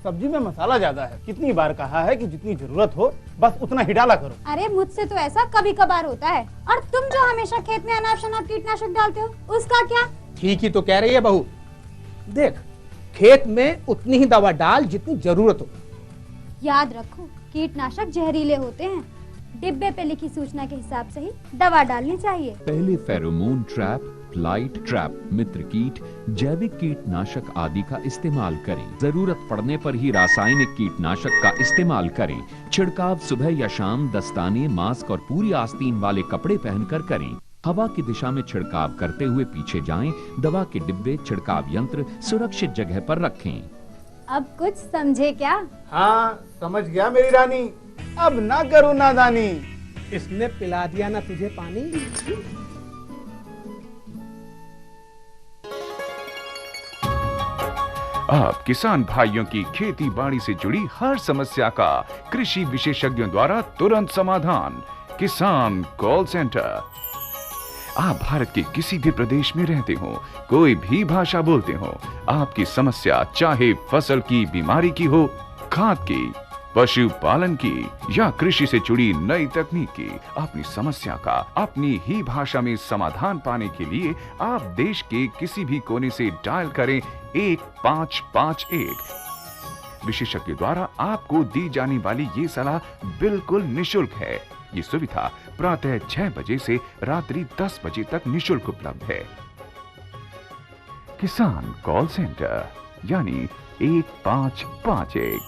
सब्जी में मसाला ज्यादा है। कितनी बार कहा है कि जितनी जरूरत हो बस उतना ही डाला करो। अरे मुझसे तो ऐसा कभी कभार होता है। और तुम जो हमेशा खेत में अनाप शनाप कीटनाशक डालते हो, उसका क्या? ठीक ही तो कह रही है बहू। देख, खेत में उतनी ही दवा डाल जितनी जरूरत हो। याद रखो, कीटनाशक जहरीले होते हैं। डिब्बे पे लिखी सूचना के हिसाब से ही दवा डालनी चाहिए। पहले फेरोमोन ट्रैप, फ्लाइट ट्रैप, मित्र कीट, जैविक कीटनाशक आदि का इस्तेमाल करें। जरूरत पड़ने पर ही रासायनिक कीटनाशक का इस्तेमाल करें। छिड़काव सुबह या शाम दस्ताने, मास्क और पूरी आस्तीन वाले कपड़े पहनकर करें। हवा की दिशा में छिड़काव करते हुए पीछे जाएं। दवा के डिब्बे, छिड़काव यंत्र सुरक्षित जगह पर रखें। अब कुछ समझे क्या? हाँ समझ गया मेरी रानी, अब ना करो नादानी। इसने पिला दिया ना तुझे पानी। आप किसान भाइयों की खेती बाड़ी से जुड़ी हर समस्या का कृषि विशेषज्ञों द्वारा तुरंत समाधान। किसान कॉल सेंटर। आप भारत के किसी भी प्रदेश में रहते हो, कोई भी भाषा बोलते हो, आपकी समस्या चाहे फसल की बीमारी की हो, खाद की, पशुपालन की या कृषि से जुड़ी नई तकनीक की, अपनी समस्या का अपनी ही भाषा में समाधान पाने के लिए आप देश के किसी भी कोने से डायल करें 1551। विशेषज्ञ द्वारा आपको दी जाने वाली ये सलाह बिल्कुल निशुल्क है। ये सुविधा प्रातः 6 बजे से रात्रि 10 बजे तक निशुल्क उपलब्ध है। किसान कॉल सेंटर यानी 1551।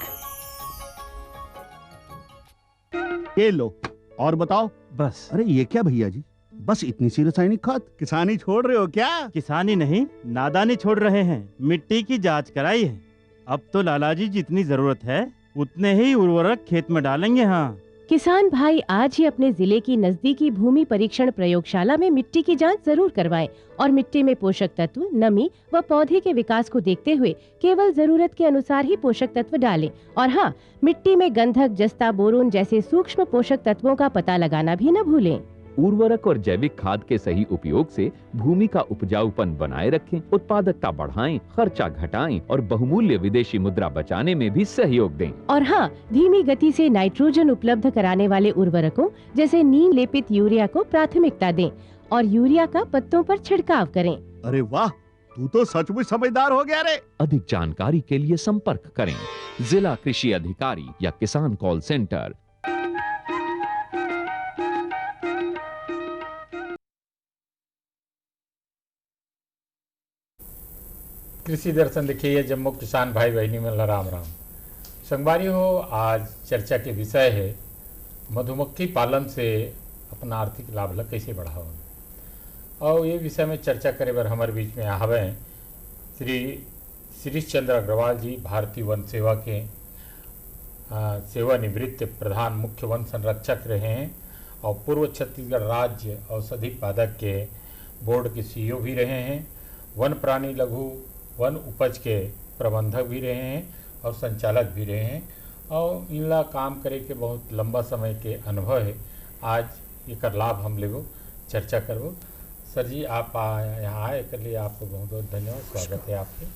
ये लो और बताओ। बस। अरे ये क्या भैया जी, बस इतनी सी रासायनिक खाद? किसानी छोड़ रहे हो क्या? किसानी नहीं, नादानी छोड़ रहे हैं। मिट्टी की जांच कराई है। अब तो लालाजी जितनी जरूरत है उतने ही उर्वरक खेत में डालेंगे। हाँ, किसान भाई आज ही अपने जिले की नजदीकी भूमि परीक्षण प्रयोगशाला में मिट्टी की जांच जरूर करवाएं और मिट्टी में पोषक तत्व, नमी व पौधे के विकास को देखते हुए केवल जरूरत के अनुसार ही पोषक तत्व डालें। और हाँ, मिट्टी में गंधक, जस्ता, बोरोन जैसे सूक्ष्म पोषक तत्वों का पता लगाना भी न भूलें। उर्वरक और जैविक खाद के सही उपयोग से भूमि का उपजाऊपन बनाए रखें, उत्पादकता बढ़ाएं, खर्चा घटाएं और बहुमूल्य विदेशी मुद्रा बचाने में भी सहयोग दें। और हाँ, धीमी गति से नाइट्रोजन उपलब्ध कराने वाले उर्वरकों जैसे नीम लेपित यूरिया को प्राथमिकता दें और यूरिया का पत्तों पर छिड़काव करें। अरे वाह, तू तो सचमुच समझदार हो गया रे। अधिक जानकारी के लिए संपर्क करें जिला कृषि अधिकारी या किसान कॉल सेंटर। कृषि दर्शन देखिए जम्मू किसान भाई बहनी में राम राम। संगवारी हो, आज चर्चा के विषय है मधुमक्खी पालन से अपना आर्थिक लाभ कैसे बढ़ाओ। और ये विषय में चर्चा करे बर हमारे बीच में आवे श्री शिरीष चंद्र अग्रवाल जी, भारतीय वन सेवा के सेवानिवृत्त प्रधान मुख्य वन संरक्षक रहे हैं और पूर्व छत्तीसगढ़ राज्य औषधि पादक के बोर्ड के सीईओ भी रहे हैं। वन प्राणी लघु वन उपज के प्रबंधक भी रहे हैं और संचालक भी रहे हैं और इनला काम करे के बहुत लंबा समय के अनुभव है। आज एक लाभ हम लोग चर्चा करबो। सर जी, आप यहाँ आए के लिए आपको बहुत बहुत धन्यवाद, स्वागत है आपके।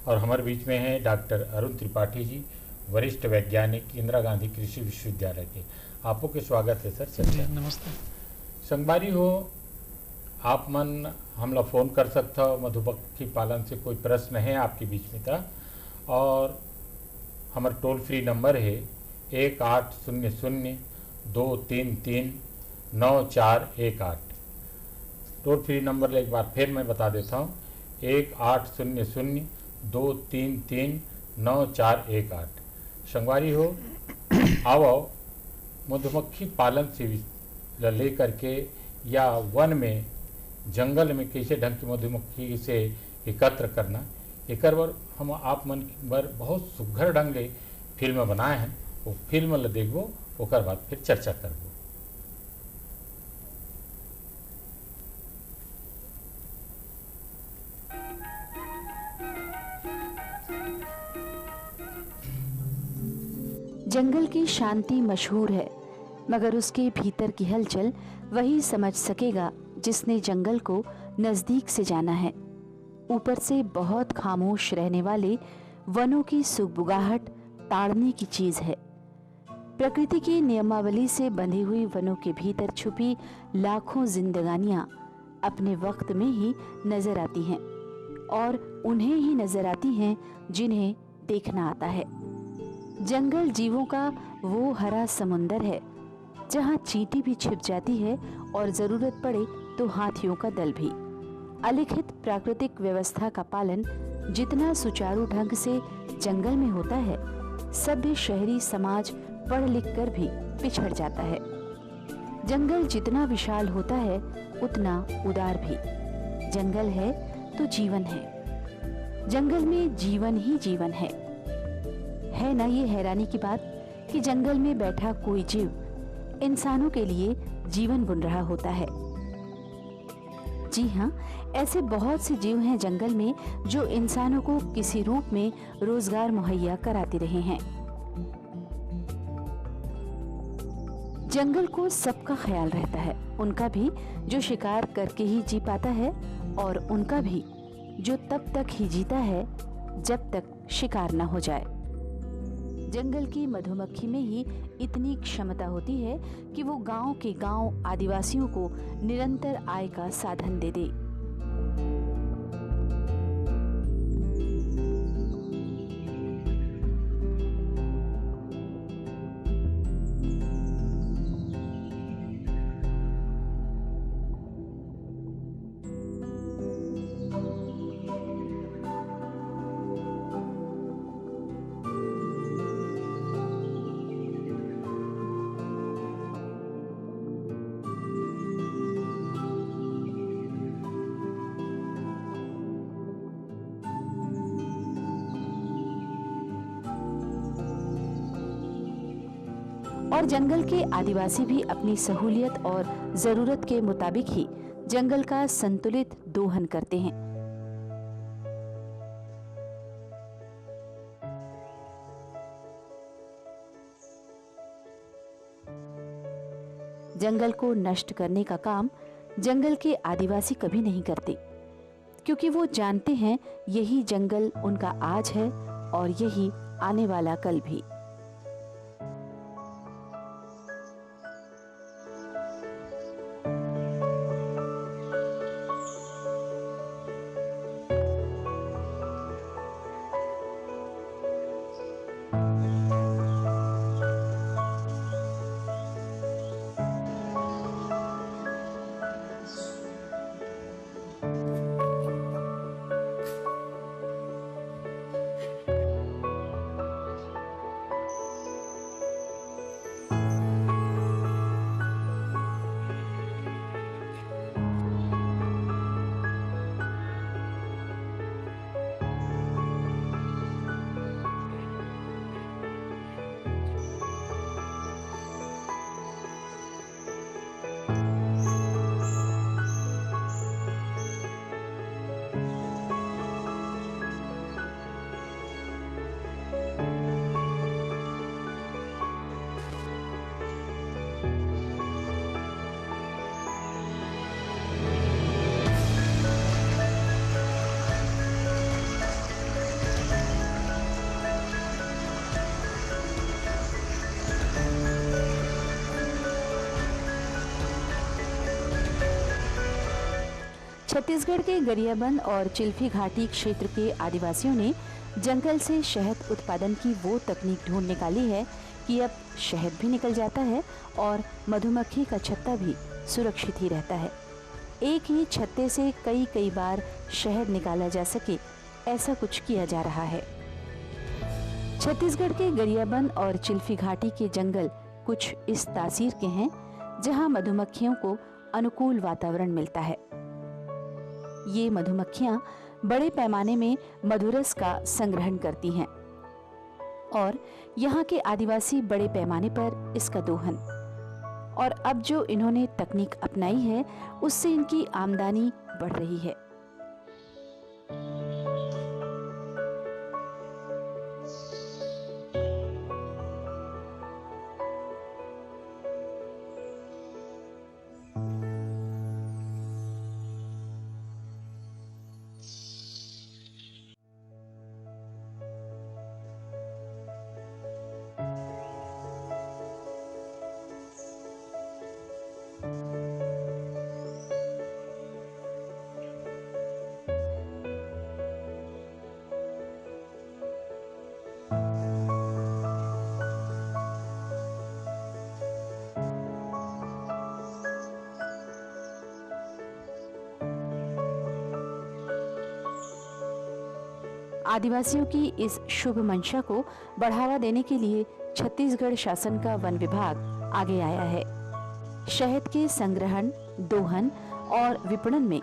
और हमारे बीच में हैं डॉक्टर अरुण त्रिपाठी जी, वरिष्ठ वैज्ञानिक, इंदिरा गांधी कृषि विश्वविद्यालय के। आपको के स्वागत है सर चर्चा। नमस्ते। संगवारी हो, आप मन हमला फ़ोन कर सकते हो, मधुमक्खी पालन से कोई प्रश्न है आपके बीच में था। और हमारा टोल फ्री नंबर है 1800-233-9418। टोल फ्री नंबर एक बार फिर मैं बता देता हूँ, 1800-233-9418। संगवारी हो, आओ मधुमक्खी पालन से ले करके या वन में जंगल में कैसे ढंग की मधुमक्खी से एकत्र करना, एक बार हम आप मन बर बहुत सुघर ढंग ले फिल्म बनाए हैं। वो फिल्म ल देखबो, ओकर बाद फिर चर्चा करबो। जंगल की शांति मशहूर है, मगर उसके भीतर की हलचल वही समझ सकेगा जिसने जंगल को नजदीक से जाना है। ऊपर से बहुत खामोश रहने वाले वनों की सुगबुगाहट ताड़ने की चीज है। प्रकृति की नियमावली से बंधी हुई वनों के भीतर छुपी लाखों जिंदगानियां अपने वक्त में ही नजर आती हैं और उन्हें ही नजर आती हैं जिन्हें देखना आता है। जंगल जीवों का वो हरा समुंदर है जहां चींटी भी छिप जाती है और जरूरत पड़े तो हाथियों का दल भी। अलिखित प्राकृतिक व्यवस्था का पालन जितना सुचारू ढंग से जंगल में होता है, सभ्य शहरी समाज पढ़ लिख कर भी पिछड़ जाता है। जंगल जितना विशाल होता है उतना उदार भी। जंगल है तो जीवन है, जंगल में जीवन ही जीवन है ना ये हैरानी की बात कि जंगल में बैठा कोई जीव इंसानों के लिए जीवन बुन रहा होता है। जी हाँ, ऐसे बहुत से जीव हैं जंगल में जो इंसानों को किसी रूप में रोजगार मुहैया कराते रहे हैं। जंगल को सबका ख्याल रहता है, उनका भी जो शिकार करके ही जी पाता है और उनका भी जो तब तक ही जीता है जब तक शिकार न हो जाए। जंगल की मधुमक्खी में ही इतनी क्षमता होती है कि वो गांव के गांव आदिवासियों को निरंतर आय का साधन दे दे। और जंगल के आदिवासी भी अपनी सहूलियत और जरूरत के मुताबिक ही जंगल का संतुलित दोहन करते हैं। जंगल को नष्ट करने का काम जंगल के आदिवासी कभी नहीं करते, क्योंकि वो जानते हैं यही जंगल उनका आज है और यही आने वाला कल भी। छत्तीसगढ़ के गरियाबंद और चिल्फी घाटी क्षेत्र के आदिवासियों ने जंगल से शहद उत्पादन की वो तकनीक ढूंढ निकाली है कि अब शहद भी निकल जाता है और मधुमक्खी का छत्ता भी सुरक्षित ही रहता है। एक ही छत्ते से कई कई बार शहद निकाला जा सके, ऐसा कुछ किया जा रहा है। छत्तीसगढ़ के गरियाबंद और चिल्फी घाटी के जंगल कुछ इस तासीर के हैं जहां मधुमक्खियों को अनुकूल वातावरण मिलता है। ये मधुमक्खियां बड़े पैमाने में मधुरस का संग्रहण करती हैं और यहाँ के आदिवासी बड़े पैमाने पर इसका दोहन, और अब जो इन्होंने तकनीक अपनाई है उससे इनकी आमदनी बढ़ रही है। आदिवासियों की इस शुभ मंशा को बढ़ावा देने के लिए छत्तीसगढ़ शासन का वन विभाग आगे आया है। शहद के संग्रहण, दोहन और विपणन में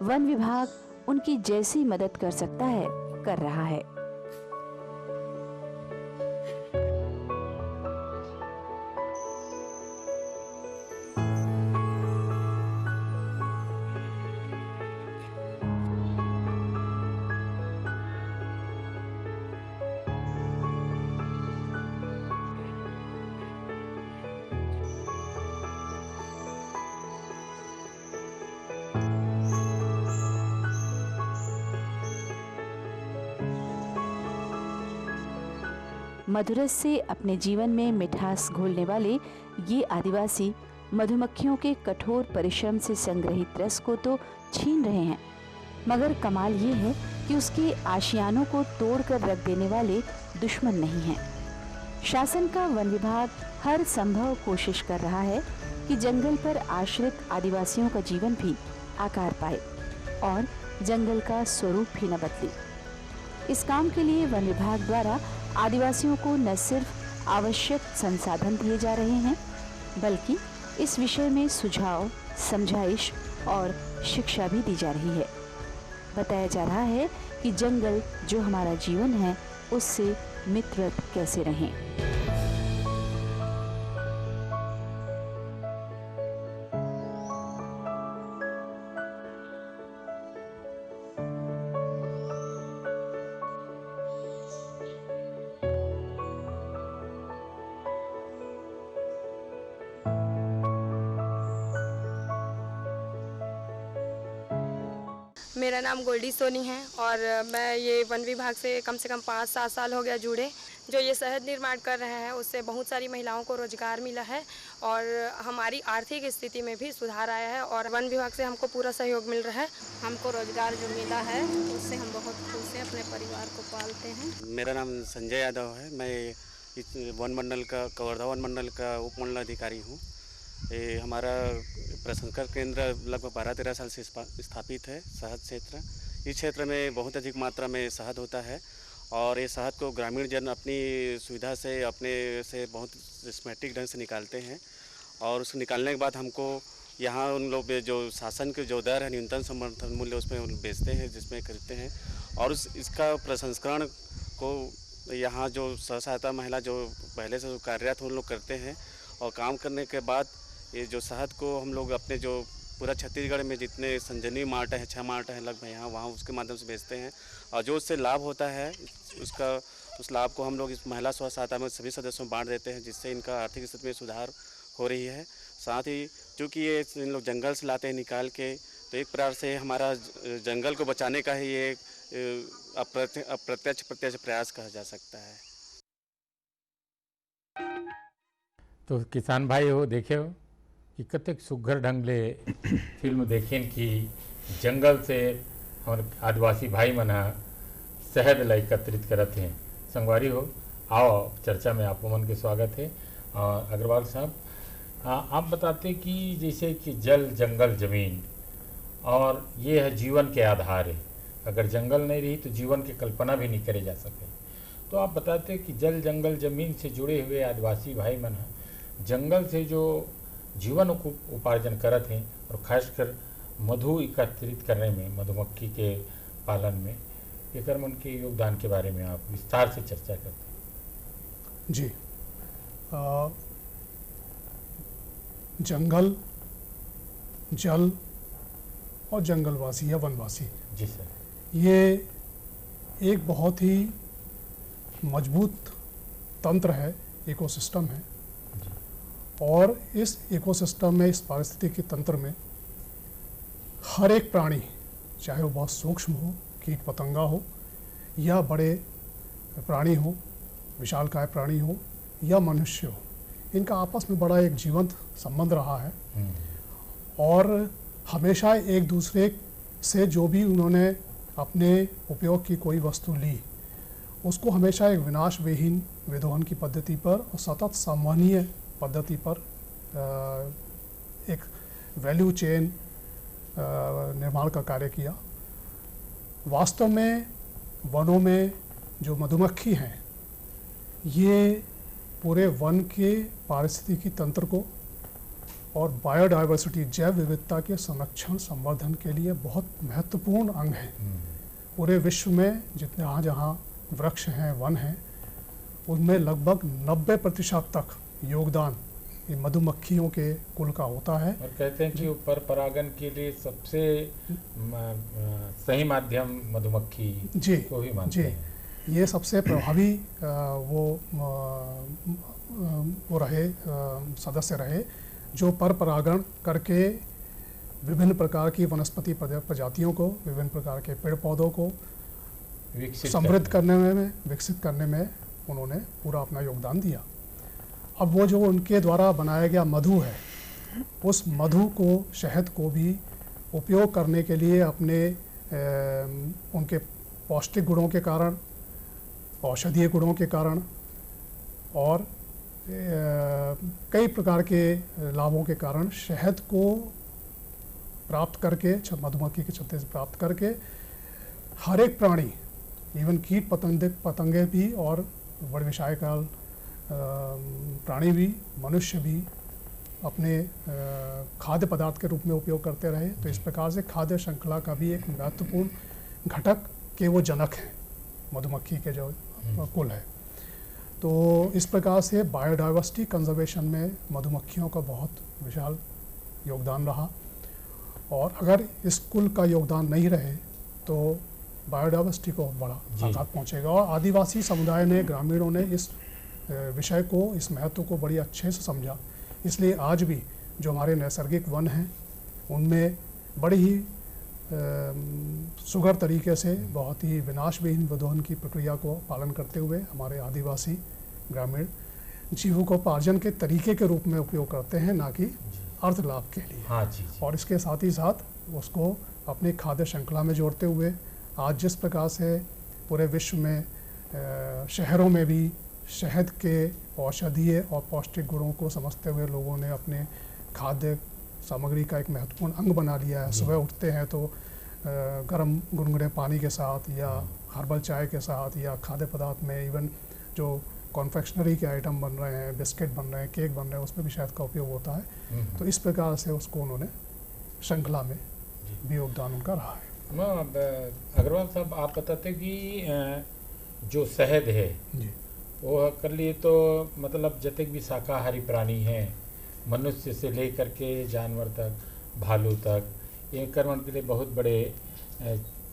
वन विभाग उनकी जैसी मदद कर सकता है, कर रहा है। मधुरस से अपने जीवन में मिठास घोलने वाले ये आदिवासी मधुमक्खियों के कठोर परिश्रम से संग्रहित रस को तो छीन रहे हैं, मगर कमाल ये है कि उसके आशियानों को तोड़कर रख देने वाले दुश्मन नहीं हैं। शासन का वन विभाग हर संभव कोशिश कर रहा है कि जंगल पर आश्रित आदिवासियों का जीवन भी आकार पाए और जंगल का स्वरूप भी न बदले। इस काम के लिए वन विभाग द्वारा आदिवासियों को न सिर्फ आवश्यक संसाधन दिए जा रहे हैं, बल्कि इस विषय में सुझाव, समझाइश और शिक्षा भी दी जा रही है। बताया जा रहा है कि जंगल जो हमारा जीवन है, उससे मित्रवत कैसे रहें। मेरा नाम गोल्डी सोनी है और मैं ये वन विभाग से कम 5-7 साल हो गया जुड़े। जो ये शहद निर्माण कर रहे हैं उससे बहुत सारी महिलाओं को रोजगार मिला है और हमारी आर्थिक स्थिति में भी सुधार आया है और वन विभाग से हमको पूरा सहयोग मिल रहा है। हमको रोजगार जो मिला है उससे हम बहुत खुश हैं, अपने परिवार को पालते हैं। मेरा नाम संजय यादव है। मैं इस वन मंडल का कवर्धा वन मंडल का उप मंडल अधिकारी हूँ। ये हमारा प्रसंस्करण केंद्र लगभग 12-13 साल से स्थापित है। शहद क्षेत्र, इस क्षेत्र में बहुत अधिक मात्रा में शहद होता है और ये शहद को ग्रामीण जन अपनी सुविधा से अपने से बहुत सिस्टमैटिक ढंग से निकालते हैं और उसको निकालने के बाद हमको यहाँ उन लोग जो शासन के जो दर है न्यूनतम समर्थन मूल्य उसमें बेचते हैं, जिसमें खरीदते हैं और इसका प्रसंस्करण को यहाँ जो स्व सहायता महिला जो पहले से कार्यरत उन लोग करते हैं और काम करने के बाद ये जो शहद को हम लोग अपने जो पूरा छत्तीसगढ़ में जितने संजनी मार्ट है, 6 मार्ट है लगभग यहाँ वहाँ उसके माध्यम से बेचते हैं और जो उससे लाभ होता है उस लाभ को हम लोग इस महिला स्व सहायता में सभी सदस्यों में बांट देते हैं, जिससे इनका आर्थिक स्थिति में सुधार हो रही है। साथ ही चूँकि ये इन लोग जंगल से लाते हैं निकाल के, तो एक प्रकार से हमारा जंगल को बचाने का ही ये अप्रत्यक्ष प्रयास कहा जा सकता है। तो किसान भाई हो देखे हो कि कतेक सुघर ढंग ले फिल्म देखें कि जंगल से हमारे आदिवासी भाई मन शहद ला एकत्रित करत हैं। संगवारी हो, आओ चर्चा में आप मन के स्वागत है। अग्रवाल साहब, आप बताते कि जैसे कि जल, जंगल, ज़मीन और ये है जीवन के आधार है। अगर जंगल नहीं रही तो जीवन की कल्पना भी नहीं करे जा सके। तो आप बताते कि जल, जंगल, ज़मीन से जुड़े हुए आदिवासी भाई मन जंगल से जो जीवन को उपार्जन करत हैं और खासकर मधु एकत्रित करने में, मधुमक्खी के पालन में एक मन के योगदान के बारे में आप विस्तार से चर्चा करते हैं। जी, जंगल, जल और जंगलवासी या वनवासी, जी सर, ये एक बहुत ही मजबूत तंत्र है, इकोसिस्टम है। और इस इकोसिस्टम में, इस पारिस्थितिकी तंत्र में हर एक प्राणी, चाहे वो बहुत सूक्ष्म हो, कीट पतंगा हो या बड़े प्राणी हो, विशालकाय प्राणी हो या मनुष्य हो, इनका आपस में बड़ा एक जीवंत संबंध रहा है और हमेशा एक दूसरे से जो भी उन्होंने अपने उपयोग की कोई वस्तु ली उसको हमेशा एक विनाश विहीन विदोहन की पद्धति पर और सतत संवहनीय पद्धति पर एक वैल्यू चेन निर्माण का कार्य किया। वास्तव में वनों में जो मधुमक्खी हैं ये पूरे वन के पारिस्थितिकी तंत्र को और बायोडाइवर्सिटी जैव विविधता के संरक्षण संवर्धन के लिए बहुत महत्वपूर्ण अंग है। पूरे विश्व में जितने जहाँ वृक्ष हैं वन हैं उनमें लगभग 90% तक योगदान ये मधुमक्खियों के कुल का होता है। और कहते हैं कि पर परागन के लिए सबसे सही माध्यम मधुमक्खी को ही मानते हैं। ये सबसे प्रभावी वो रहे सदस्य रहे जो पर परागण करके विभिन्न प्रकार की वनस्पति प्रजातियों को, विभिन्न प्रकार के पेड़ पौधों को समृद्ध करने में, विकसित करने में उन्होंने पूरा अपना योगदान दिया। अब वो जो उनके द्वारा बनाया गया मधु है उस मधु को, शहद को भी उपयोग करने के लिए अपने उनके पौष्टिक गुणों के कारण, औषधीय गुणों के कारण और कई प्रकार के लाभों के कारण शहद को प्राप्त करके, मधुमक्खी के छत्ते से प्राप्त करके हर एक प्राणी, इवन कीट पतंगे भी और बड़े विषायकाल प्राणी भी, मनुष्य भी अपने खाद्य पदार्थ के रूप में उपयोग करते रहे। तो इस प्रकार से खाद्य श्रृंखला का भी एक महत्वपूर्ण घटक के वो जनक हैं मधुमक्खी के जो कुल है। तो इस प्रकार से बायोडाइवर्सिटी कंजर्वेशन में मधुमक्खियों का बहुत विशाल योगदान रहा और अगर इस कुल का योगदान नहीं रहे तो बायोडाइवर्सिटी को बड़ा आघात पहुंचेगा। और आदिवासी समुदाय ने, ग्रामीणों ने इस विषय को, इस महत्व को बड़ी अच्छे से समझा। इसलिए आज भी जो हमारे नैसर्गिक वन हैं उनमें बड़ी ही सुगर तरीके से, बहुत ही विनाशविहीन विदोहन की प्रक्रिया को पालन करते हुए हमारे आदिवासी ग्रामीण जीविकोपार्जन के तरीके के रूप में उपयोग करते हैं, ना कि अर्थ लाभ के लिए। हाँ जी। और इसके साथ ही साथ उसको अपनी खाद्य श्रृंखला में जोड़ते हुए आज जिस प्रकार से पूरे विश्व में शहरों में भी शहद के औषधीय और पौष्टिक गुणों को समझते हुए लोगों ने अपने खाद्य सामग्री का एक महत्वपूर्ण अंग बना लिया है। सुबह उठते हैं तो गर्म गुनगुने पानी के साथ या हर्बल चाय के साथ या खाद्य पदार्थ में, इवन जो कॉन्फेक्शनरी के आइटम बन रहे हैं, बिस्किट बन रहे हैं, केक बन रहे हैं, उसमें भी शहद का उपयोग होता है। तो इस प्रकार से उसको उन्होंने श्रृंखला में भी योगदान उनका रहा है। अग्रवाल साहब, आप बताते कि जो शहद है वो कर लिए तो मतलब जतक भी शाकाहारी प्राणी हैं, मनुष्य से लेकर के जानवर तक, भालू तक, ये कर्मण के लिए बहुत बड़े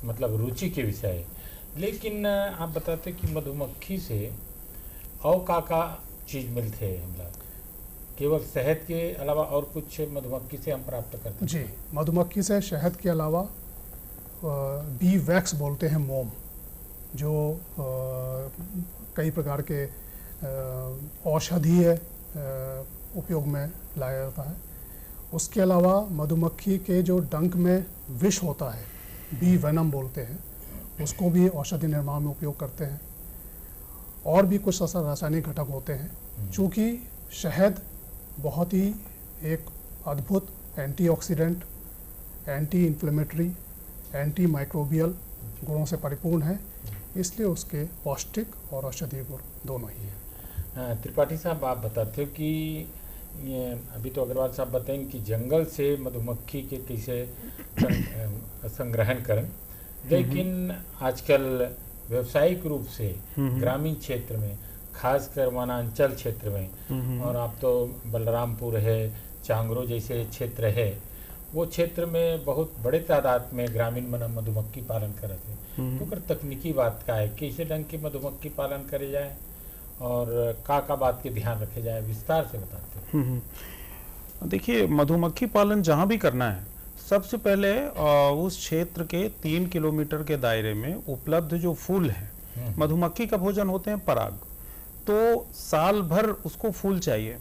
मतलब रुचि के विषय है। लेकिन आप बताते कि मधुमक्खी से और का चीज़ मिलते हैं हम लोग, केवल शहद के अलावा और कुछ मधुमक्खी से हम प्राप्त करते हैं? जी, मधुमक्खी से शहद के अलावा बी वैक्स बोलते हैं मोम, जो कई प्रकार के औषधीय उपयोग में लाया जाता है। उसके अलावा मधुमक्खी के जो डंक में विष होता है, बी वेनम बोलते हैं, उसको भी औषधि निर्माण में उपयोग करते हैं। और भी कुछ रासायनिक घटक होते हैं। चूँकि शहद बहुत ही एक अद्भुत antioxidant, anti inflammatory, anti microbial गुणों से परिपूर्ण है, इसलिए उसके पौष्टिक और औषधीय गुण दोनों ही हैं। त्रिपाठी साहब, आप बताते हो कि ये अभी तो अग्रवाल साहब बताएंगे कि जंगल से मधुमक्खी के कैसे संग्रहण करें, लेकिन आजकल व्यावसायिक रूप से ग्रामीण क्षेत्र में, खासकर वनांचल क्षेत्र में, और आप तो बलरामपुर है, चांगरो जैसे क्षेत्र है, वो क्षेत्र में बहुत बड़े तादाद में ग्रामीण मधुमक्खी पालन करते हैं। तो अगर तकनीकी बात का है, कैसे ढंग की मधुमक्खी पालन करे जाए और का बात के ध्यान रखे जाए, विस्तार से बताते हैं। देखिए, मधुमक्खी पालन जहाँ भी करना है, सबसे पहले उस क्षेत्र के 3 किलोमीटर के दायरे में उपलब्ध जो फूल हैं, मधुमक्खी का भोजन होते हैं पराग, तो साल भर उसको फूल चाहिए।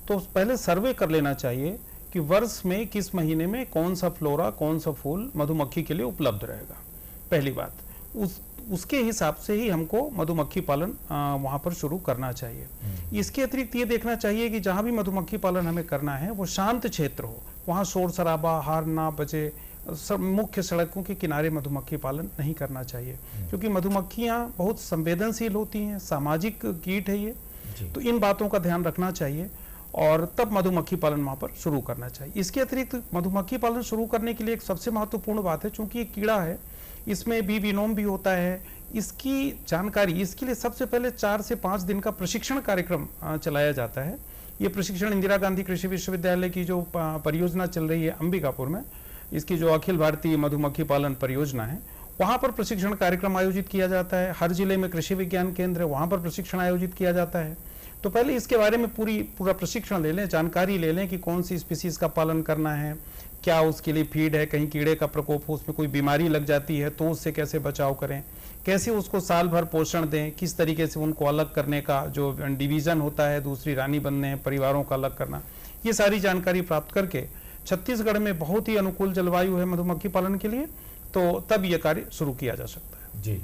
तो पहले सर्वे कर लेना चाहिए कि वर्ष में किस महीने में कौन सा फ्लोरा, कौन सा फूल मधुमक्खी के लिए उपलब्ध रहेगा। पहली बात, उसके हिसाब से ही हमको मधुमक्खी पालन वहाँ पर शुरू करना चाहिए। इसके अतिरिक्त ये देखना चाहिए कि जहाँ भी मधुमक्खी पालन हमें करना है वो शांत क्षेत्र हो, वहाँ शोर शराबा, हार ना बजे, मुख्य सड़कों के किनारे मधुमक्खी पालन नहीं करना चाहिए, क्योंकि मधुमक्खियाँ बहुत संवेदनशील होती हैं, सामाजिक कीट है ये। तो इन बातों का ध्यान रखना चाहिए और तब मधुमक्खी पालन वहाँ पर शुरू करना चाहिए। इसके अतिरिक्त मधुमक्खी पालन शुरू करने के लिए एक सबसे महत्वपूर्ण बात है, चूंकि ये कीड़ा है, इसमें बी विनोम भी होता है, इसकी जानकारी, इसके लिए सबसे पहले 4 से 5 दिन का प्रशिक्षण कार्यक्रम चलाया जाता है। ये प्रशिक्षण इंदिरा गांधी कृषि विश्वविद्यालय की जो परियोजना चल रही है अंबिकापुर में, इसकी जो अखिल भारतीय मधुमक्खी पालन परियोजना है, वहाँ पर प्रशिक्षण कार्यक्रम आयोजित किया जाता है। हर जिले में कृषि विज्ञान केंद्र है, वहाँ पर प्रशिक्षण आयोजित किया जाता है। तो पहले इसके बारे में पूरा प्रशिक्षण ले लें, जानकारी ले लें कि कौन सी स्पीसीज का पालन करना है, क्या उसके लिए फीड है, कहीं कीड़े का प्रकोप हो, उसमें कोई बीमारी लग जाती है तो उससे कैसे बचाव करें, कैसे उसको साल भर पोषण दें, किस तरीके से उनको अलग करने का जो डिवीज़न होता है, दूसरी रानी बनने, परिवारों का अलग करना, ये सारी जानकारी प्राप्त करके छत्तीसगढ़ में बहुत ही अनुकूल जलवायु है मधुमक्खी पालन के लिए, तो तब ये कार्य शुरू किया जा सकता है। जी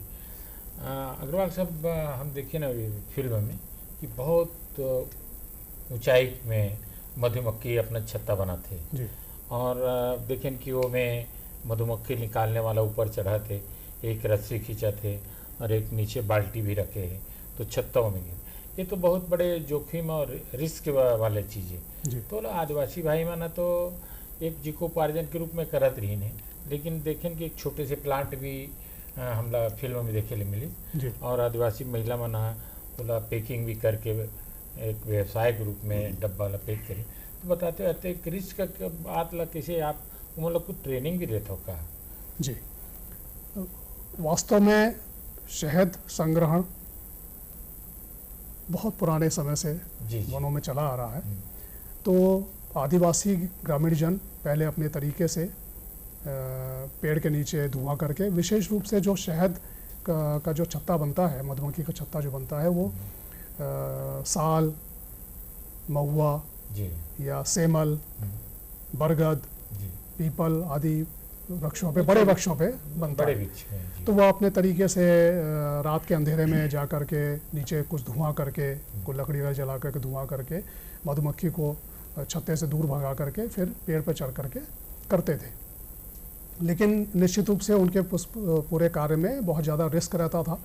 अग्रवाल साहब, हम देखिए ना फिल्म में कि बहुत ऊंचाई में मधुमक्खी अपना छत्ता बनाते जी। और देखें कि वो में मधुमक्खी निकालने वाला ऊपर चढ़ा थे, एक रस्सी खींचा थे और एक नीचे बाल्टी भी रखे हैं, तो छत्ता में गिर, ये तो बहुत बड़े जोखिम और रिस्क वाले चीज़ें। तो आदिवासी भाई माना तो एक जीविकोपार्जन के रूप में करत रही ने, लेकिन देखें कि एक छोटे से प्लांट भी हमला फिल्म में देखे ले मिली, और आदिवासी महिला मना बोला पैकिंग भी करके एक व्यवसाय के रूप में डब्बा वाला पैक करी। तो बताते रहते एक रिस्क का बात ला, कैसे आप मतलब कुछ ट्रेनिंग भी देते हो का? जी, वास्तव में शहद संग्रहण बहुत पुराने समय से वनों में चला आ रहा है। तो आदिवासी ग्रामीण जन पहले अपने तरीके से पेड़ के नीचे धुआं करके, विशेष रूप से जो शहद का जो छत्ता बनता है, मधुमक्खी का छत्ता जो बनता है, वो साल, महुआ या सेमल, बरगद, पीपल आदि वृक्षों पे, बड़े वृक्षों पे बनता है। तो वह अपने तरीके से रात के अंधेरे में जा करके नीचे कुछ धुआं करके, कुछ लकड़ी वगैरह जला करके धुआं करके मधुमक्खी को छत्ते से दूर भगा करके फिर पेड़ पर चढ़ करके करते थे। लेकिन निश्चित रूप से उनके पूरे कार्य में बहुत ज़्यादा रिस्क रहता था,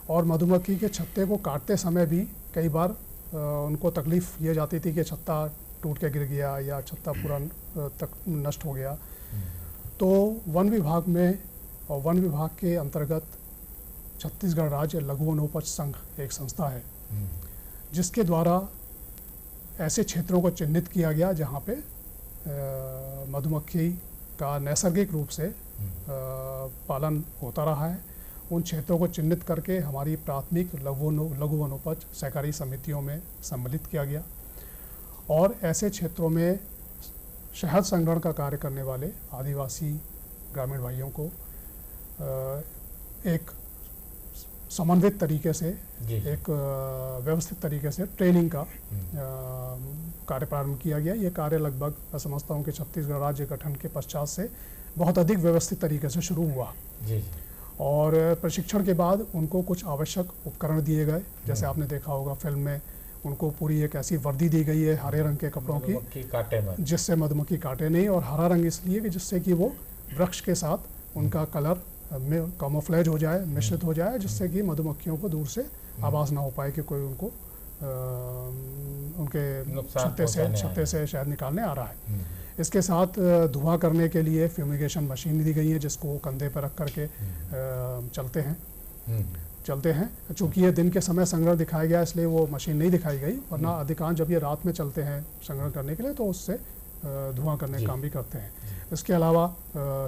और मधुमक्खी के छत्ते को काटते समय भी कई बार उनको तकलीफ़ ये जाती थी कि छत्ता टूट के गिर गया या छत्ता पूरा तक नष्ट हो गया। तो वन विभाग में और वन विभाग के अंतर्गत छत्तीसगढ़ राज्य लघु वनोपज संघ एक संस्था है, जिसके द्वारा ऐसे क्षेत्रों को चिन्हित किया गया जहाँ पे मधुमक्खी का नैसर्गिक रूप से पालन होता रहा है। उन क्षेत्रों को चिन्हित करके हमारी प्राथमिक लघु वनोपज सहकारी समितियों में सम्मिलित किया गया, और ऐसे क्षेत्रों में शहद संग्रहण का कार्य करने वाले आदिवासी ग्रामीण भाइयों को एक समन्वित तरीके से, एक व्यवस्थित तरीके से ट्रेनिंग का कार्य प्रारंभ किया गया। ये कार्य लगभग मैं समझता हूँ कि छत्तीसगढ़ राज्य गठन के पश्चात से बहुत अधिक व्यवस्थित तरीके से शुरू हुआ। और प्रशिक्षण के बाद उनको कुछ आवश्यक उपकरण दिए गए, जैसे आपने देखा होगा फिल्म में, उनको पूरी एक ऐसी वर्दी दी गई है हरे रंग के कपड़ों की, जिससे मधुमक्खी काटे नहीं, और हरा रंग इसलिए कि जिससे कि वो वृक्ष के साथ उनका कलर में कैमोफ्लेज हो जाए, मिश्रित हो जाए, जिससे कि मधुमक्खियों को दूर से आवाज़ ना हो पाए कि कोई उनको उनके छत्ते से शहद निकालने आ रहा है। इसके साथ धुआं करने के लिए फ्यूमिगेशन मशीन दी गई है, जिसको कंधे पर रख करके चलते हैं। चूँकि ये दिन के समय संग्रह दिखाया गया इसलिए वो मशीन नहीं दिखाई गई, वरना अधिकांश जब ये रात में चलते हैं संग्रह करने के लिए तो उससे धुआं करने का काम भी करते हैं। इसके अलावा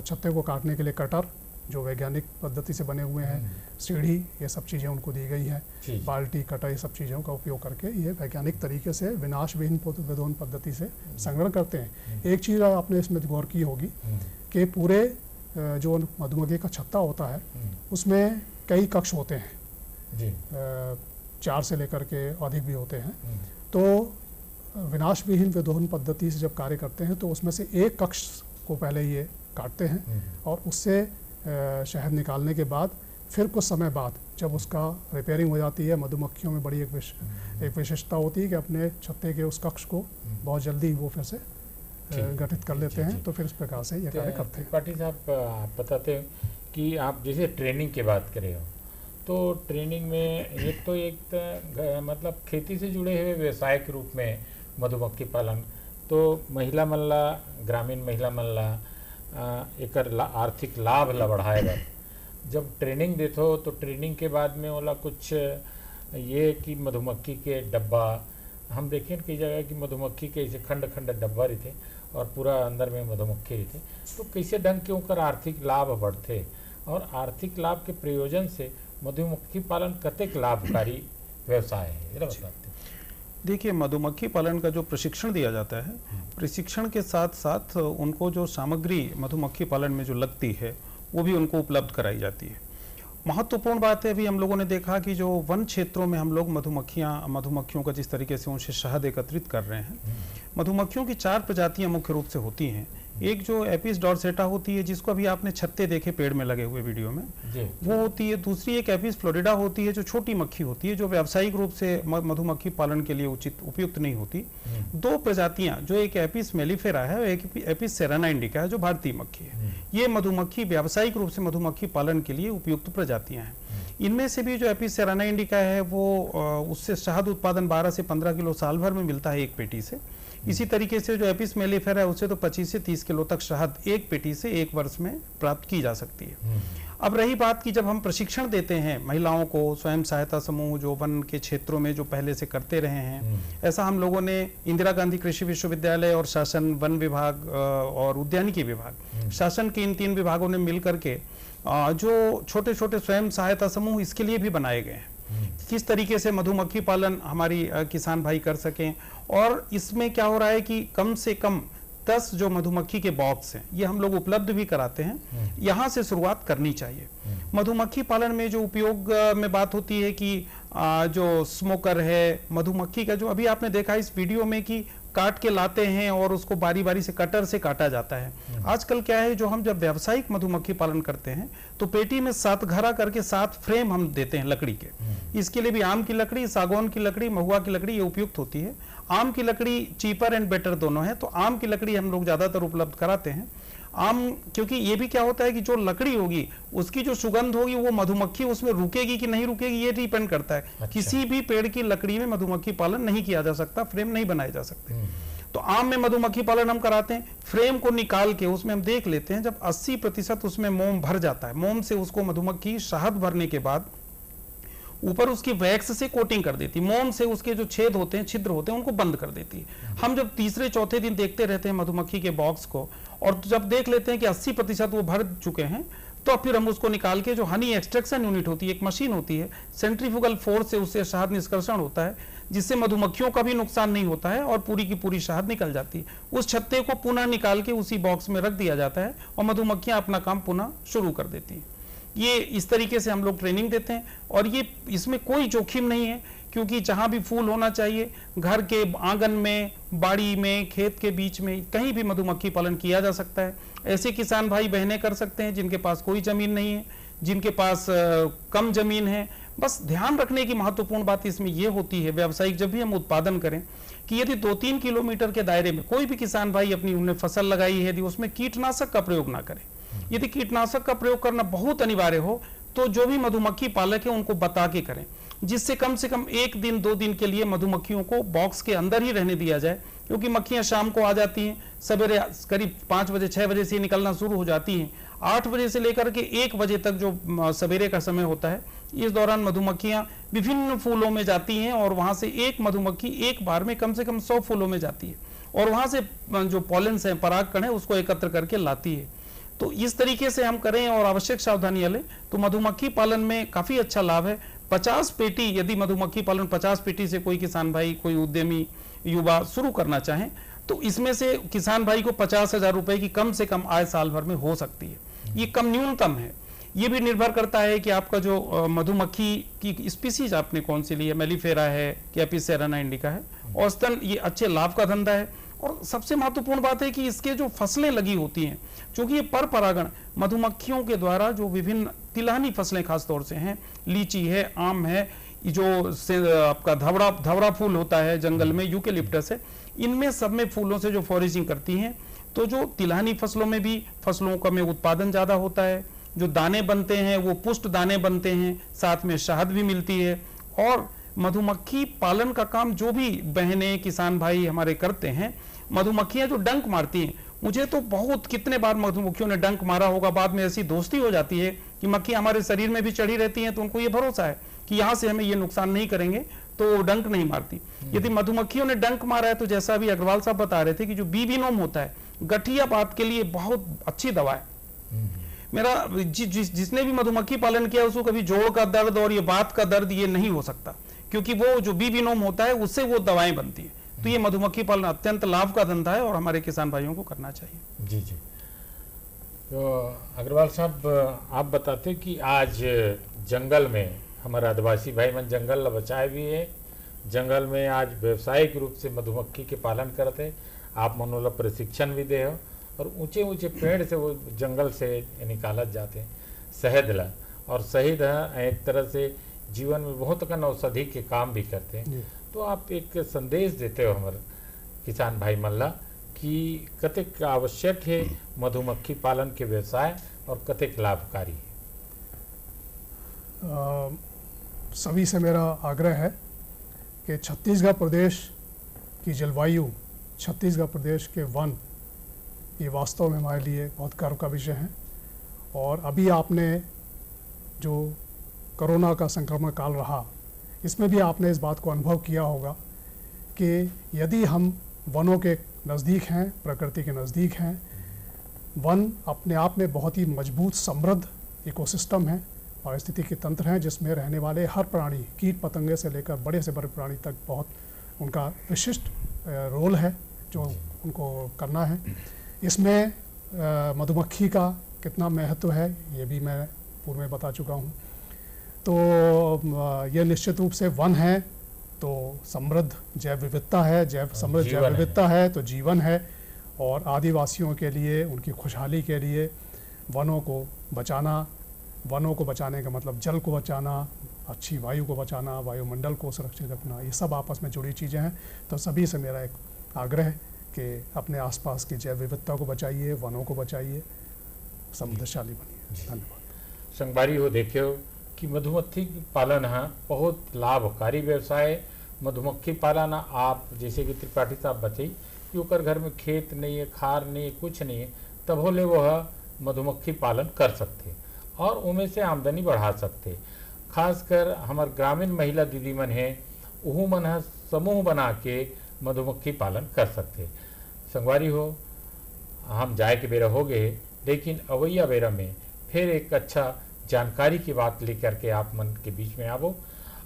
छत्ते को काटने के लिए कटर जो वैज्ञानिक पद्धति से बने हुए हैं, सीढ़ी, ये सब चीज़ें उनको दी गई हैं, बाल्टी, कटर, ये सब चीज़ों का उपयोग करके ये वैज्ञानिक तरीके से विनाश विहीन विधोन पद्धति से संग्रह करते हैं। एक चीज़ आपने इसमें गौर की होगी कि पूरे जो मधुमक्खी का छत्ता होता है उसमें कई कक्ष होते हैं, 4 से लेकर के अधिक भी होते हैं। तो विनाश विहीन विदोहन पद्धति से जब कार्य करते हैं तो उसमें से एक कक्ष को पहले ये काटते हैं और उससे शहद निकालने के बाद फिर कुछ समय बाद जब उसका रिपेयरिंग हो जाती है, मधुमक्खियों में बड़ी एक विशेषता होती है कि अपने छत्ते के उस कक्ष को बहुत जल्दी वो फिर से गठित कर लेते हैं, तो फिर इस प्रकार से ये कार्य करते हैं। पाटिल साहब, आप बताते हैं कि आप जैसे ट्रेनिंग की बात कर रहे हो, तो ट्रेनिंग में एक मतलब खेती से जुड़े हुए व्यवसाय के रूप में मधुमक्खी पालन, तो महिला मल्ला, ग्रामीण महिला मल्ला एक आर्थिक लाभ ला बढ़ाएगा। जब ट्रेनिंग देते हो तो ट्रेनिंग के बाद में वाला कुछ ये कि मधुमक्खी के डब्बा हम देखें कई जगह कि मधुमक्खी के ऐसे खंड खंड डब्बा रहते और पूरा अंदर में मधुमक्खी रहते, तो कैसे ढंग के उनका आर्थिक लाभ बढ़ते और आर्थिक लाभ के प्रयोजन से मधुमक्खी पालन कतेक लाभकारी व्यवसाय है, जरा बताते। देखिए, मधुमक्खी पालन का जो प्रशिक्षण दिया जाता है, प्रशिक्षण के साथ साथ उनको जो सामग्री मधुमक्खी पालन में जो लगती है वो भी उनको उपलब्ध कराई जाती है। महत्वपूर्ण बात है, अभी हम लोगों ने देखा कि जो वन क्षेत्रों में हम लोग मधुमक्खियों का जिस तरीके से उनसे शहद एकत्रित कर रहे हैं, मधुमक्खियों की 4 प्रजातियां मुख्य रूप से होती हैं। एक जो एपिस डॉर्सेटा होती है, जिसको अभी आपने छत्ते देखे पेड़ में लगे हुए वीडियो में, वो होती है। दूसरी एक एपिस फ्लोरिडा होती है, जो छोटी मक्खी होती है, जो व्यावसायिक रूप से मधुमक्खी पालन के लिए उपयुक्त नहीं होती। 2 प्रजातियां, जो एक एपिस मेलिफेरा है और एक एपिस सेराना इंडिका है, जो भारतीय मक्खी है। ये मधुमक्खी व्यावसायिक रूप से मधुमक्खी पालन के लिए उपयुक्त प्रजातियां हैं। इनमें से भी जो एपिस सेराना इंडिका है वो उससे शहद उत्पादन 12 से 15 किलो साल भर में मिलता है एक पेटी से। इसी तरीके से जो एपिस मेलिफेरा है उससे तो 25 से 30 किलो तक शहद एक पेटी से एक वर्ष में प्राप्त की जा सकती है। अब रही बात कि जब हम प्रशिक्षण देते हैं महिलाओं को, स्वयं सहायता समूह जो वन के क्षेत्रों में जो पहले से करते रहे हैं, ऐसा हम लोगों ने इंदिरा गांधी कृषि विश्वविद्यालय और शासन, वन विभाग और उद्यानिकी विभाग, शासन के इन 3 विभागों ने मिलकर के जो छोटे छोटे स्वयं सहायता समूह इसके लिए भी बनाए गए हैं, किस तरीके से मधुमक्खी पालन हमारी किसान भाई कर सकें। और इसमें क्या हो रहा है कि कम से कम 10 जो मधुमक्खी के बॉक्स हैं ये हम लोग उपलब्ध भी कराते हैं। यहाँ से शुरुआत करनी चाहिए। मधुमक्खी पालन में जो उपयोग में बात होती है कि जो स्मोकर है मधुमक्खी का, जो अभी आपने देखा इस वीडियो में कि काट के लाते हैं और उसको बारी बारी से कटर से काटा जाता है। आजकल क्या है, जो हम जब व्यावसायिक मधुमक्खी पालन करते हैं तो पेटी में 7 घरा करके 7 फ्रेम हम देते हैं लकड़ी के। इसके लिए भी आम की लकड़ी, सागौन की लकड़ी, महुआ की लकड़ी ये उपयुक्त होती है। आम की लकड़ी चीपर एंड बेटर दोनों है, तो आम की लकड़ी हम लोग ज्यादातर उपलब्ध कराते हैं। आम, क्योंकि ये भी क्या होता है कि जो लकड़ी होगी उसकी जो सुगंध होगी वो मधुमक्खी उसमें रुकेगी कि नहीं रुकेगी ये डिपेंड करता है। अच्छा। किसी भी पेड़ की लकड़ी में मधुमक्खी पालन नहीं किया जा सकता, फ्रेम नहीं बनाए जा सकते। तो आम में मधुमक्खी पालन हम कराते हैं। फ्रेम को निकाल के उसमें हम देख लेते हैं, जब 80% उसमें मोम भर जाता है, मोम से उसको मधुमक्खी शहद भरने के बाद ऊपर उसकी वैक्स से कोटिंग कर देती, मोम से उसके जो छेद होते हैं, छिद्र होते हैं, उनको बंद कर देती है। हम जब तीसरे चौथे दिन देखते रहते हैं मधुमक्खी के बॉक्स को, और जब देख लेते हैं कि 80% वो भर चुके हैं, तो फिर हम उसको निकाल के जो हनी एक्सट्रैक्शन यूनिट होती है, एक मशीन होती है, सेंट्रीफ्यूगल फोर्स से उससे शहद निष्कर्षण होता है, जिससे मधुमक्खियों का भी नुकसान नहीं होता है और पूरी की पूरी शहद निकल जाती है। उस छत्ते को पुनः निकाल के उसी बॉक्स में रख दिया जाता है और मधुमक्खियां अपना काम पुनः शुरू कर देती हैं। ये इस तरीके से हम लोग ट्रेनिंग देते हैं और ये इसमें कोई जोखिम नहीं है, क्योंकि जहां भी फूल होना चाहिए, घर के आंगन में, बाड़ी में, खेत के बीच में, कहीं भी मधुमक्खी पालन किया जा सकता है। ऐसे किसान भाई बहनें कर सकते हैं जिनके पास कोई जमीन नहीं है, जिनके पास कम जमीन है। बस ध्यान रखने की महत्वपूर्ण बात इसमें यह होती है, व्यावसायिक जब भी हम उत्पादन करें, कि यदि 2-3 किलोमीटर के दायरे में कोई भी किसान भाई अपनी उन्हें फसल लगाई है, यदि उसमें कीटनाशक का प्रयोग ना करें। यदि कीटनाशक का प्रयोग करना बहुत अनिवार्य हो तो जो भी मधुमक्खी पालक है उनको बता के करें, जिससे कम से कम 1 दिन 2 दिन के लिए मधुमक्खियों को बॉक्स के अंदर ही रहने दिया जाए, क्योंकि मक्खियां शाम को आ जाती हैं, सवेरे करीब 5 बजे 6 बजे से निकलना शुरू हो जाती हैं। 8 बजे से लेकर के 1 बजे तक जो सवेरे का समय होता है, इस दौरान मधुमक्खियां विभिन्न फूलों में जाती हैं और वहां से एक मधुमक्खी एक बार में कम से कम 100 फूलों में जाती है और वहां से जो पॉलेंस है, परागकण है, उसको एकत्र करके लाती है। तो इस तरीके से हम करें और आवश्यक सावधानियां लें तो मधुमक्खी पालन में काफी अच्छा लाभ है। 50 पेटी, यदि मधुमक्खी पालन 50 पेटी से कोई किसान भाई, कोई उद्यमी युवा शुरू करना चाहें तो इसमें से किसान भाई को 50,000 रुपए की कम से कम आय साल भर में हो सकती है। ये कम न्यूनतम है। ये भी निर्भर करता है कि आपका जो मधुमक्खी की स्पीसीज आपने कौन सी ली है, मेलिफेरा है कि एपिस सेराना इंडिका है, औसतन ये अच्छे लाभ का धंधा है। और सबसे महत्वपूर्ण बात है कि इसके जो फसलें लगी होती हैं, क्योंकि ये पर परागण मधुमक्खियों के द्वारा जो विभिन्न तिलहनी फसलें खास तौर से हैं, लीची है, आम है, जो आपका धवरा फूल होता है जंगल में, यूकेलिप्टस है, इनमें सब में फूलों से जो फॉरेजिंग करती हैं, तो जो तिलहनी फसलों में भी फसलों का में उत्पादन ज़्यादा होता है, जो दाने बनते हैं वो पुष्ट दाने बनते हैं, साथ में शहद भी मिलती है। और मधुमक्खी पालन का काम जो भी बहनें किसान भाई हमारे करते हैं, मधुमक्खियां जो डंक मारती हैं, मुझे तो बहुत कितने बार मधुमक्खियों ने डंक मारा होगा, बाद में ऐसी दोस्ती हो जाती है कि मक्खी हमारे शरीर में भी चढ़ी रहती हैं, तो उनको ये भरोसा है कि यहाँ से हमें ये नुकसान नहीं करेंगे, तो वो डंक नहीं मारती। यदि मधुमक्खियों ने डंक मारा है तो जैसा अभी अग्रवाल साहब बता रहे थे कि जो बीबीनोम होता है, गठिया बात के लिए बहुत अच्छी दवा है। मेरा जिसने भी मधुमक्खी पालन किया उसको कभी जोड़ का दर्द और ये बात का दर्द ये नहीं हो सकता, क्योंकि वो जो बीबीनोम होता है उससे वो दवाएं बनती हैं। तो ये मधुमक्खी पालन अत्यंत लाभ का धंधा है और हमारे किसान भाइयों को करना चाहिए। जी जी। तो अग्रवाल साहब, आप बताते कि आज जंगल में हमारे आदिवासी भाई मन जंगल बचाए भी है, जंगल में आज व्यावसायिक रूप से मधुमक्खी के पालन करते, आप मनोला प्रशिक्षण भी दे हो, और ऊंचे ऊंचे पेड़ से वो जंगल से निकालत जाते हैं शहद ला, और शहद एक तरह से जीवन में बहुत कन औषधि के काम भी करते हैं। तो आप एक संदेश देते हो हमारे किसान भाई मल्ला कि कतेक आवश्यक है मधुमक्खी पालन के व्यवसाय और कतेक लाभकारी है? सभी से मेरा आग्रह है कि छत्तीसगढ़ प्रदेश की जलवायु, छत्तीसगढ़ प्रदेश के वन, ये वास्तव में हमारे लिए बहुत गर्व का विषय है। और अभी आपने जो कोरोना का संक्रमण काल रहा, इसमें भी आपने इस बात को अनुभव किया होगा कि यदि हम वनों के नज़दीक हैं, प्रकृति के नज़दीक हैं, वन अपने आप में बहुत ही मजबूत समृद्ध इकोसिस्टम है, पारिस्थितिकी तंत्र हैं, जिसमें रहने वाले हर प्राणी, कीट पतंगे से लेकर बड़े से बड़े प्राणी तक बहुत उनका विशिष्ट रोल है जो उनको करना है। इसमें मधुमक्खी का कितना महत्व है ये भी मैं पूर्व में बता चुका हूँ। तो यह निश्चित रूप से वन है तो समृद्ध जैव विविधता है, समृद्ध जैव विविधता है तो जीवन है, और आदिवासियों के लिए, उनकी खुशहाली के लिए वनों को बचाना, वनों को बचाने का मतलब जल को बचाना, अच्छी वायु को बचाना, वायुमंडल को सुरक्षित रखना, ये सब आपस में जुड़ी चीज़ें हैं। तो सभी से मेरा एक आग्रह है कि अपने आसपास की जैव विविधता को बचाइए, वनों को बचाइए, समृद्धशाली बनिए। धन्यवाद। संगवारी हो देखियो कि मधुमक्खी पालन बहुत लाभकारी व्यवसाय है। मधुमक्खी पालन आप जैसे कि त्रिपाठी साहब बताई कि ओकर घर में खेत नहीं है, खार नहीं है, कुछ नहीं है, तब होले वह मधुमक्खी पालन कर सकते और उनमें से आमदनी बढ़ा सकते। खासकर हमार ग्रामीण महिला दीदी मन है, वह मन समूह बना के मधुमक्खी पालन कर सकते। संगवारी हो, हम जाए के बेरा हो गए, लेकिन अवैया बेरा में फिर एक अच्छा जानकारी की बात लेकर के आप मन के बीच में आवो।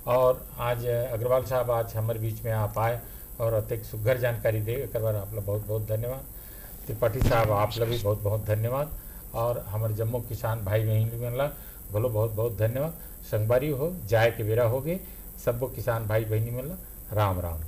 और आज अग्रवाल साहब आज हमारे बीच में आप आए और अत्यंत सुघर जानकारी दे, एक बार आप लोग बहुत बहुत धन्यवाद। त्रिपाठी साहब आप लोग भी बहुत बहुत धन्यवाद, और हमारे जम्मू किसान भाई बहन मन ला बोलो बहुत बहुत धन्यवाद। संगवारी हो, जाए के बेरा हो गए, सबो किसान भाई बहनी मन ला राम राम।